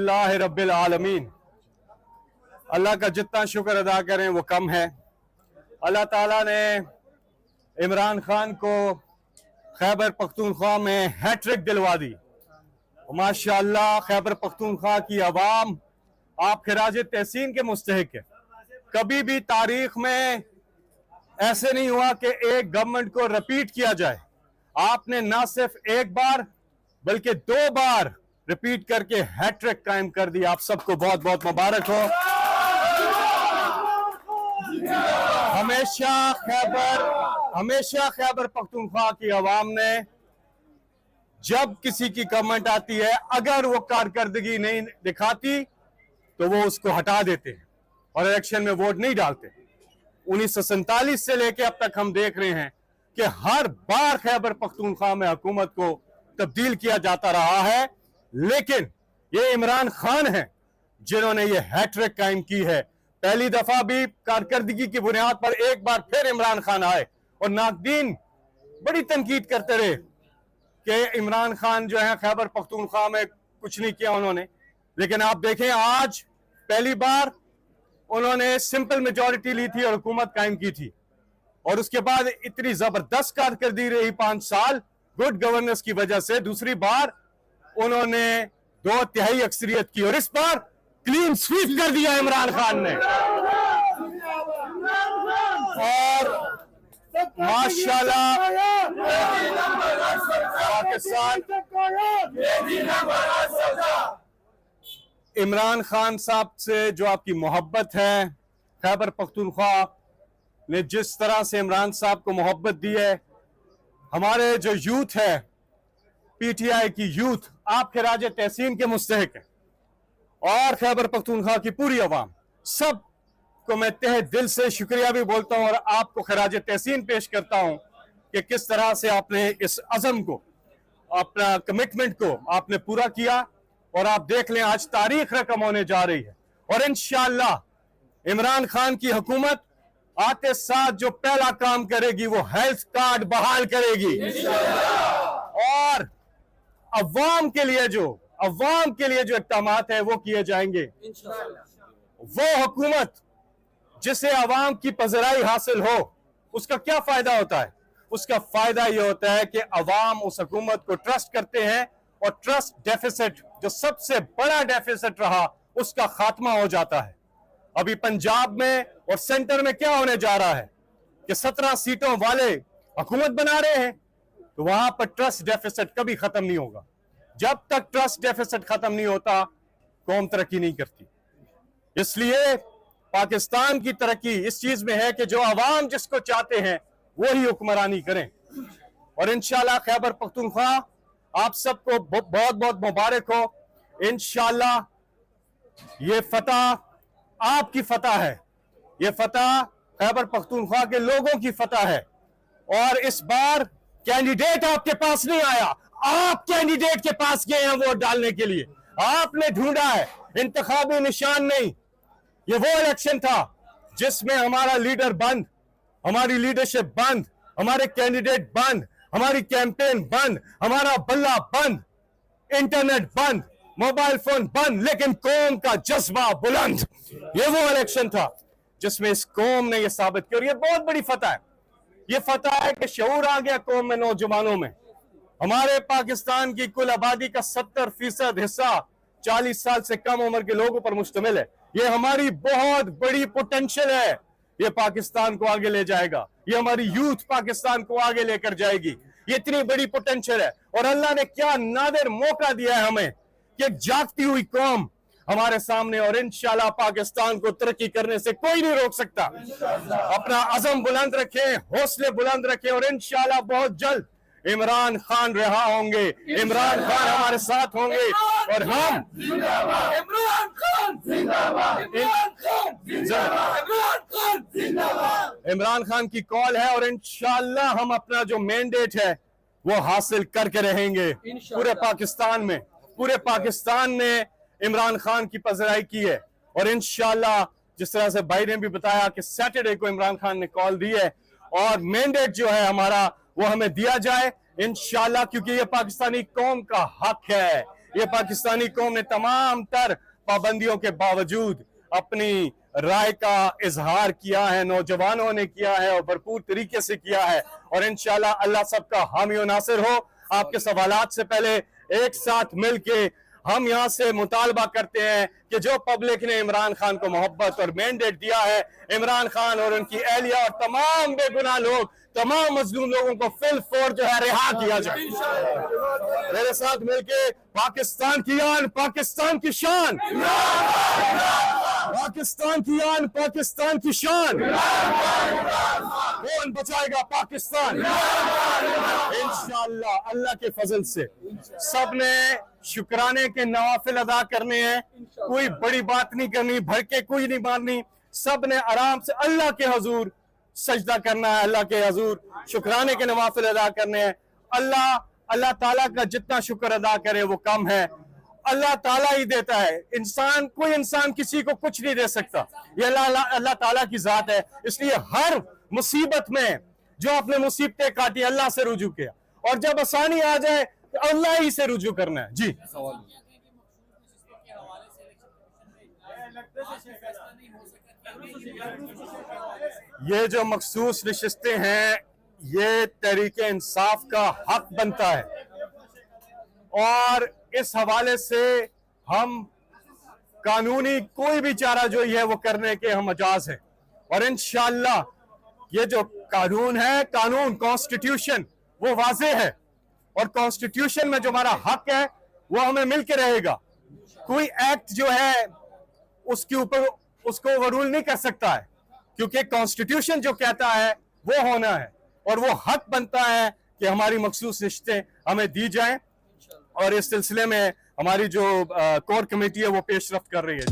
अल्लाह रब्बिल आलमीन। अल्लाह का जितना शुक्र अदा करें वो कम है। अल्लाह ताला ने इमरान खान को खैबर पख्तूनख्वा में हैट्रिक दिलवा दी। माशाअल्लाह खैबर पख्तूनख्वा की आवाम आप खिराज तहसीन के मुस्तहिक है। कभी भी तारीख में ऐसे नहीं हुआ कि एक गवर्नमेंट को रिपीट किया जाए। आपने ना सिर्फ एक बार बल्कि 2 बार रिपीट करके हैट्रिक कायम कर दी। आप सबको बहुत बहुत मुबारक हो। हमेशा खैबर पख्तूनख्वा की आवाम ने जब किसी की गवर्नमेंट आती है, अगर वो कारकर्दगी नहीं दिखाती तो वो उसको हटा देते हैं और इलेक्शन में वोट नहीं डालते। 1947 से लेकर अब तक हम देख रहे हैं कि हर बार खैबर पख्तूनख्वा में हुकूमत को तब्दील किया जाता रहा है, लेकिन ये इमरान खान हैं जिन्होंने ये हैट्रिक कायम की है। पहली दफा भी कारकर्दगी की बुनियाद पर एक बार फिर इमरान खान आए और नाकदीन बड़ी तनकीद करते रहे कि इमरान खान जो है खैबर पख्तूनख्वा में कुछ नहीं किया उन्होंने। लेकिन आप देखें आज पहली बार उन्होंने सिंपल मेजॉरिटी ली थी और हुकूमत कायम की थी, और उसके बाद इतनी जबरदस्त कारकर्दगी रही 5 साल गुड गवर्नेंस की वजह से। दूसरी बार उन्होंने 2/3 अक्सरियत की और इस बार क्लीन स्वीप कर दिया इमरान खान ने। और माशाल्लाह पाकिस्तान इमरान खान साहब से जो आपकी मोहब्बत है, खैबर पख्तूनख्वा ने जिस तरह से इमरान साहब को मोहब्बत दी है, हमारे जो यूथ है पीटीआई की यूथ आप खिराज तहसीन के मुस्तहिक है और खैबर पख्तूनख्वा की पूरी आवाम सब को मैं तहे दिल से शुक्रिया भी बोलता हूं और आपको खिराज तहसीन पेश करता हूं कि किस तरह से आपने इस अज़म को, अपना कमिटमेंट को आपने पूरा किया। और आप देख लें आज तारीख रकम होने जा रही है और इंशाअल्लाह इमरान खान की हुकूमत आते साथ जो पहला काम करेगी वो हेल्थ कार्ड बहाल करेगी और अवाम के लिए जो इक़दामात है वो किए जाएंगे। वो हुकूमत जिसे अवाम की पज़राई हासिल हो, उसका क्या फायदा होता है? उसका फायदा यह होता है कि अवाम उस हुकूमत को ट्रस्ट करते हैं और ट्रस्ट डेफिसिट जो सबसे बड़ा डेफिसिट रहा उसका खात्मा हो जाता है। अभी पंजाब में और सेंटर में क्या होने जा रहा है कि 17 सीटों वाले हुकूमत बना रहे हैं, तो वहां पर ट्रस्ट डेफिसिट कभी खत्म नहीं होगा। जब तक ट्रस्ट डेफिसिट खत्म नहीं होता कौम तरक्की नहीं करती। इसलिए पाकिस्तान की तरक्की इस चीज में है कि जो अवाम जिसको चाहते हैं वही हुक्मरानी करें। और इंशाल्लाह खैबर पख्तूनख्वा आप सबको बहुत बहुत मुबारक हो। इंशाल्लाह ये फतह आपकी फतह है, ये फतह खैबर पख्तूनख्वा के लोगों की फतह है। और इस बार कैंडिडेट आपके पास नहीं आया, आप कैंडिडेट के पास गए हैं वोट डालने के लिए। आपने ढूंढा है, इंतखाबी निशान नहीं। ये वो इलेक्शन था जिसमें हमारा लीडर बंद, हमारी लीडरशिप बंद, हमारे कैंडिडेट बंद, हमारी कैंपेन बंद, हमारा बल्ला बंद, इंटरनेट बंद, मोबाइल फोन बंद, लेकिन कौम का जज्बा बुलंद। ये वो इलेक्शन था जिसमें इस कौम ने यह साबित किया। और ये बहुत बड़ी फतह है। ये फतह है कि शऊर आ गया कौम में, नौजवानों में। हमारे पाकिस्तान की कुल आबादी का 70% हिस्सा 40 साल से कम उम्र के लोगों पर मुश्तमिल है। ये हमारी बहुत बड़ी पोटेंशियल है, ये पाकिस्तान को आगे ले जाएगा। ये हमारी यूथ पाकिस्तान को आगे लेकर जाएगी। ये इतनी बड़ी पोटेंशियल है और अल्लाह ने क्या नादिर मौका दिया है हमें कि एक जागती हुई कौम हमारे सामने, और इंशाल्लाह पाकिस्तान को तरक्की करने से कोई नहीं रोक सकता। अपना अज़म बुलंद रखें, हौसले बुलंद रखें और इंशाल्लाह बहुत जल्द इमरान खान रहा होंगे, इमरान खान हमारे साथ होंगे और हम इमरान खान जिंदाबाद, इमरान खान की कॉल है और इंशाल्लाह हम अपना जो मैंडेट है वो हासिल करके रहेंगे। पूरे पाकिस्तान में, पूरे पाकिस्तान ने इमरान खान की पज़राई की है और इंशाल्लाह जिस तरह से भाई ने भी बताया कि सैटरडे को इमरान खान ने कॉल दी है और मैंडेट जो है हमारा वो हमें दिया जाए इंशाल्लाह, क्योंकि ये पाकिस्तानी कौम का हक है, ये पाकिस्तानी कौम ने तमाम तर पाबंदियों के बावजूद अपनी राय का इजहार किया है, नौजवानों ने किया है और भरपूर तरीके से किया है। और इंशाल्लाह अल्लाह सबका हामी और नासिर हो। आपके सवालात से पहले एक साथ मिलके हम यहाँ से मुतालबा करते हैं कि जो पब्लिक ने इमरान खान को मोहब्बत और मैंडेट दिया है, इमरान खान और उनकी एहलिया और तमाम बेगुनाह लोग, तमाम मजलूम लोगों को फिल फोर जो है रिहा किया जाए। मेरे साथ मिलके पाकिस्तान की आन, पाकिस्तान की शान, पाकिस्तान की आन, पाकिस्तान की शान, कौन बचाएगा पाकिस्तान? इंशाअल्लाह अल्लाह के फजल से सबने शुक्राने के नवाफिल अदा करने हैं। कोई बड़ी बात नहीं करनी, भड़के कोई नहीं मारनी, सबने आराम से अल्लाह के हजूर सजदा करना है, अल्लाह के हजूर शुक्राने के नवाफिल अदा करने हैं। अल्लाह ताला का जितना शुक्र अदा करे वो कम है। अल्लाह ताला ही देता है, कोई इंसान किसी को कुछ नहीं दे सकता। ये अल्लाह ताला की जात है। इसलिए हर मुसीबत में जो आपने मुसीबतें काटी अल्लाह से रुजू किया, और जब आसानी आ जाए तो अल्लाह ही से रुजू करना है। जी ये जो मखसूस नशिस्तें हैं, ये तहरीके इंसाफ का हक बनता है, और इस हवाले से हम कानूनी कोई भी चारा जो है वो करने के हम मजाज है। और इंशाअल्लाह ये जो कानून है, कानून कॉन्स्टिट्यूशन वो वाज़ेह है, और कॉन्स्टिट्यूशन में जो हमारा हक है वो हमें मिलके रहेगा। कोई एक्ट जो है उसके ऊपर उसको ओवररूल नहीं कर सकता है, क्योंकि कॉन्स्टिट्यूशन जो कहता है वो होना है, और वो हक बनता है कि हमारी मखसूस रिश्ते हमें दी जाएं। और इस सिलसिले में हमारी जो कोर कमेटी है वो पेशरफ्त कर रही है।